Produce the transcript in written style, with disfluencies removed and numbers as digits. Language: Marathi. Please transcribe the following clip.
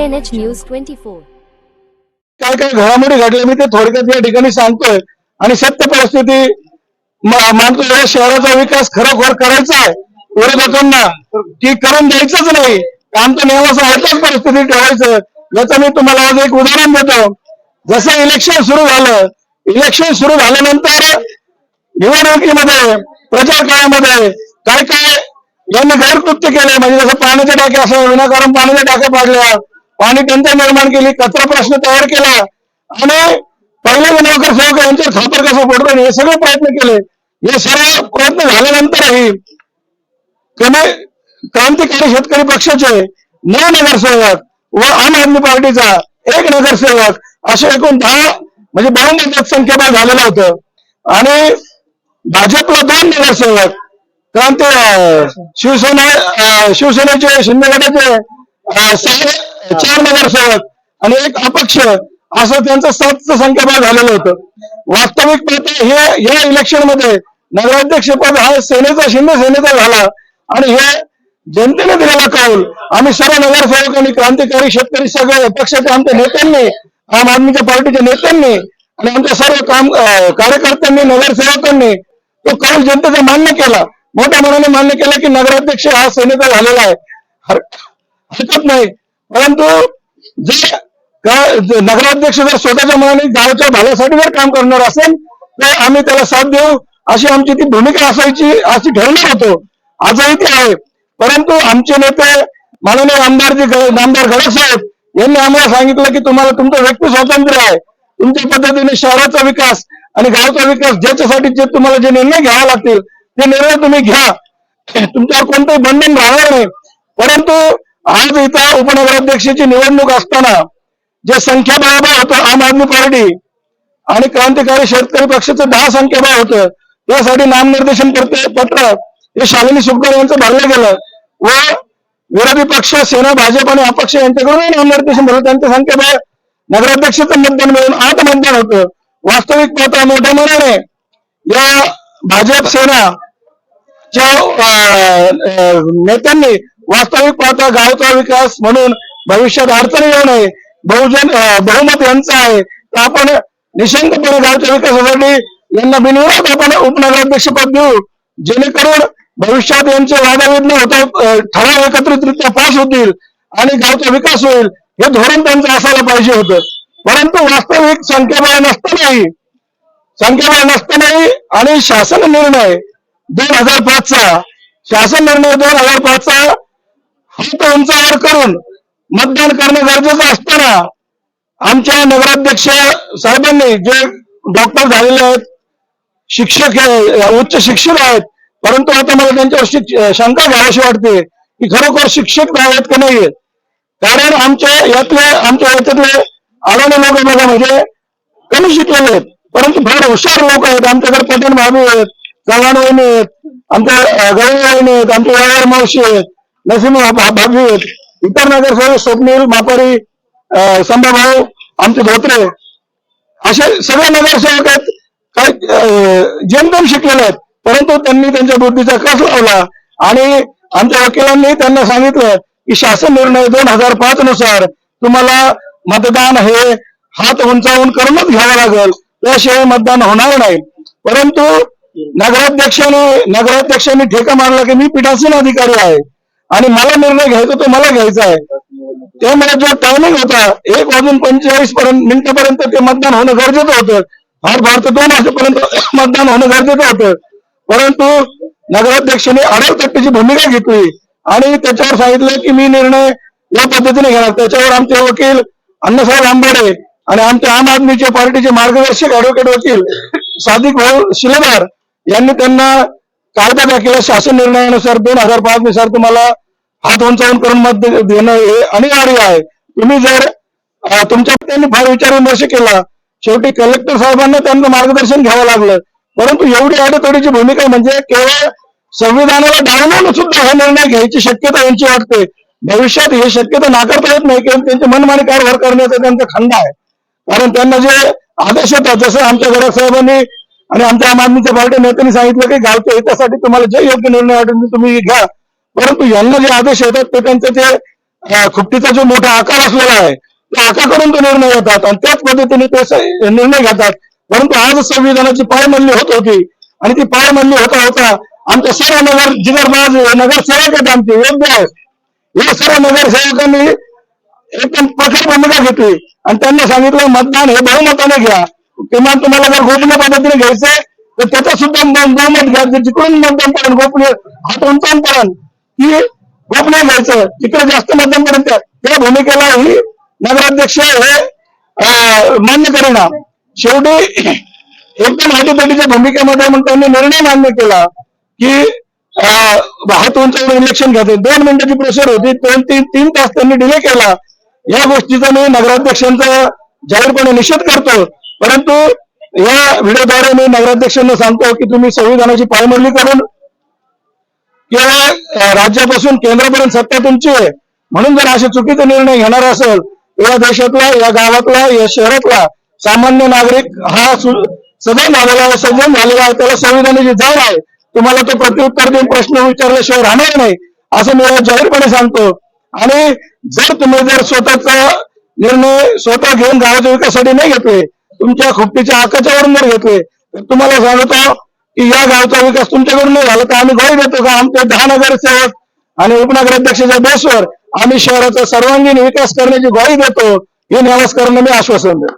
GNH News 24. काय काय घडामोडी घडल्या मी ते थोडक्यात या ठिकाणी सांगतोय आणि सत्य परिस्थिती मानतो. या शहराचा विकास खरोखर करायचा आहे विरोधकांना की करून द्यायचंच नाही, आमचं नेहमीच ऐकच परिस्थिती ठेवायचं. याचं मी तुम्हाला आज एक उदाहरण देतो. जसं इलेक्शन सुरू झाल्यानंतर निवडणुकीमध्ये प्रचार काळामध्ये काय काय यांनी गैरकृत्य केले, म्हणजे जसं पाण्याच्या टाक्या असं विनाकारण पाण्याच्या टाक्या पाडल्या, पाणी टंचाई निर्माण केली, कचरा प्रश्न तयार केला आणि पहिले नगरसेवक यांच्यावर खापर कसं पडतो हे सगळे प्रयत्न केले. हे सर्व प्रयत्न झाल्यानंतरही क्रांतिकारी शेतकरी पक्षाचे 9 नगरसेवक व आम आदमी पार्टीचा 1 नगरसेवक असे एकूण 10 म्हणजे बहुमत संख्याबळ झालेलं होतं आणि भाजपला 2 नगरसेवक, शिवसेनेचे शिंदे गटाचे 4 नगरसेवक आणि 1 अपक्ष असं त्यांचं 7चं संख्याबळ झालेलं होतं. वास्तविक पाहता या इलेक्शन मध्ये नगराध्यक्ष पद हा शिंदे सेनेचा झाला आणि हे जनतेने दिलेला कौल आम्ही सर्व नगरसेवकांनी, क्रांतिकारी शेतकरी सगळे पक्षाच्या आमच्या नेत्यांनी, आम आदमीच्या पार्टीच्या नेत्यांनी आणि आमच्या सर्व कार्यकर्त्यांनी, नगरसेवकांनी तो कौल जनतेचा मान्य केला, मोठ्या मनाने मान्य केला की नगराध्यक्ष हा सेनेचा झालेला आहे, हरकत नाही. परंतु जे नगराध्यक्ष जर स्वतःच्या मनाने गावच्या भल्यासाठी जर काम करणार असेल तर आम्ही त्याला साथ देऊ अशी आमची ती भूमिका असायची, अशी ठरवणार होतो, आजही ती आहे. परंतु आमचे नेते माननीय आमदार गणेशसाहेब यांनी आम्हाला सांगितलं की तुम्हाला तुमचं व्यक्ती स्वातंत्र्य आहे, तुमच्या पद्धतीने शहराचा विकास आणि गावचा विकास ज्याच्यासाठी जे तुम्हाला जे निर्णय घ्यावे लागतील ते निर्णय तुम्ही घ्या, तुमच्यावर कोणतंही बंधन राहणार नाही. परंतु आज इथं उपनगराध्यक्षाची निवडणूक असताना जे संख्याबळ होतं आम आदमी पार्टी आणि क्रांतिकारी शेतकरी पक्षाचं 10 संख्याबळ होतं, त्यासाठी नामनिर्देशन पत्र हे शालिनी सुपकर यांचं भरलं गेलं व विरोधी पक्ष सेना, भाजप आणि अपक्ष यांच्याकडून नामनिर्देशन भरलं. त्यांचं संख्याबळ नगराध्यक्षाचं मतदान मिळून 8 मतदान होतं. वास्तविक पाहता मोठ्या मनाने या भाजप सेनाच्या नेत्यांनी वास्तविक पाहता गावचा विकास म्हणून भविष्यात अडचणी येऊ नये, बहुमत यांचं आहे तर आपण निशंकपणे गावच्या विकासासाठी यांना बिनविरोध आपण उपनगराध्यक्ष पद देऊ, जेणेकरून भविष्यात यांचे वादाविवाद न होता ठराव एकत्रितरित्या पास होतील आणि गावचा विकास होईल, हे धोरण त्यांचं असायला पाहिजे होतं. परंतु वास्तविक संख्याबळ नसतानाही आणि शासन निर्णय 2005चा हात उंचावर करून मतदान करणं गरजेचं असताना आमच्या नगराध्यक्ष साहेबांनी, जे डॉक्टर झालेले आहेत, शिक्षक उच्च शिक्षित आहेत, परंतु आता मला त्यांच्यावर शंका घ्यावीशी वाटते की खरोखर शिक्षक आहेत का नाहीये. कारण आमच्या याच्यातले आडवणे लोक बघा म्हणजे कमी शिकलेले आहेत परंतु फार हुशार लोक आहेत. आमच्याकडे पटेल भाभी आहेत, चव्हाण वहिनी आहेत, आमच्या गवळी वहिनी आहेत, आमच्या वायर मावशी आहेत, नसीम भाभी आहेत, इतर नगरसेवक स्वप्नील मापारी, संभाभाऊ, आमचे धोत्रे, असे सगळे नगरसेवक आहेत, काही जेमतेम शिकलेले आहेत. परंतु त्यांनी त्यांच्या बुद्धीचा कस लावला आणि आमच्या वकिलांनी त्यांना सांगितलं की शासन निर्णय 2005 नुसार तुम्हाला मतदान हे हात उंचावून करूनच घ्यावं लागेल, त्याशिवाय मतदान होणार नाही. परंतु नगराध्यक्षांनी ठेका मारला की मी पीठासीन अधिकारी आहे आणि मला निर्णय घ्यायचा तो मला घ्यायचा आहे. त्यामुळे जो टायमिंग होता 1:45 मिनिटापर्यंत ते मतदान होणं गरजेचं होतं, फार तर 2 वाजेपर्यंत मतदान होणं गरजेचं होतं. परंतु नगराध्यक्षांनी आडरतट्टीची भूमिका घेतली आणि त्याच्यावर सांगितलं की मी निर्णय या पद्धतीने घेणार. त्याच्यावर आमचे वकील अण्णासाहेब आंबाडे आणि आमच्या आम आदमीच्या पार्टीचे मार्गदर्शक ऍडव्होकेट वकील सादिक भाऊ शिलेदार यांनी त्यांना कायदा दाखला. शासन निर्णयानुसार 2005 नुसार तुम्हाला हात उंचावून करून मत देणं हे अनिवार्य आहे. तुम्ही जर त्यांनी फार विचार विमर्श केला, शेवटी कलेक्टर साहेबांना त्यांचं मार्गदर्शन घ्यावं लागलं. परंतु एवढी आडतोडीची भूमिका म्हणजे केवळ संविधानाला डावलून सुद्धा हा निर्णय घ्यायची शक्यता यांची वाटते. भविष्यात ही शक्यता नाकारता येत नाही की त्यांचे मनमानी कारभार करण्याचा त्यांचा खंड आहे. कारण त्यांना जे आदेश येतात, जसं आमच्या गडाख साहेबांनी आणि आमच्या आम आदमीच्या पार्टी नेत्यांनी सांगितलं की गावच्या हितासाठी तुम्हाला जे योग्य निर्णय वाटेल तुम्ही घ्या, परंतु यांना जे आदेश येतात ते त्यांचं ते खुपटीचा जो मोठा आकार असलेला आहे त्या आकाराकडून तो निर्णय घेतात आणि त्याच पद्धतीने ते निर्णय घेतात. परंतु आज संविधानाची पायमल्ली होत होती आणि ती पायमल्ली होता होता आमच्या सर्व जिगरबाज नगरसेवक आहेत आमचे योग्य आहेत. या सर्व नगरसेवकांनी एकदम प्रखर भूमिका घेतली आणि त्यांना सांगितलं मतदान हे बहुमताने घ्या. किमान तुम्हाला जर गोपनीय पद्धतीने घ्यायचंय तर त्याचा सुद्धा बहुमत घ्या. जिकडून मतदान पर्यंत गोपनीय हात उंचावपर्यंत की गोपनीय घ्यायचं तिकडे जास्त मतदान पर्यंत त्या भूमिकेला ही नगराध्यक्ष हे मान्य करेना. शेवटी एकदम हाटीपेटीच्या भूमिकेमध्ये मग त्यांनी निर्णय मान्य केला की हात उंचावून इलेक्शन घ्यायचे. 2 मिनिटाची प्रेशर होती, 2-3 तास त्यांनी डिले केला. या गोष्टीचा मी नगराध्यक्षांचा जाहीरपणे निषेध करतो. परंतु या व्हिडिओद्वारे मी नगराध्यक्षांना सांगतो की तुम्ही संविधानाची पायमल्ली करून किंवा राज्यापासून केंद्रापर्यंत सत्ता तुमची आहे म्हणून जर असे चुकीचे निर्णय घेणार असेल या देशातला, या गावातला, या शहरातला सामान्य नागरिक हा सजग झालेला आहे, सज्जन झालेला आहे, त्याला संविधानाची जाण आहे. तुम्हाला तो प्रत्युत्तर देऊन प्रश्न विचारल्याशिवाय राहणार नाही असं मी जाहीरपणे सांगतो. आणि जर स्वतःचा निर्णय स्वतः घेऊन गावाच्या विकासासाठी नाही घेतले, तुमच्या खुपटीच्या हक्काच्यावरून जर घेतले तर तुम्हाला सांगतो की या गावचा विकास तुमच्याकडून नाही झाला तर आम्ही ग्वाही देतो का आमचे 10 नगरसेवक आणि उपनगराध्यक्षाच्या बेसवर आम्ही शहराचा सर्वांगीण विकास करण्याची ग्वाही देतो. हे नेवास्करांना मी आश्वासन देतो.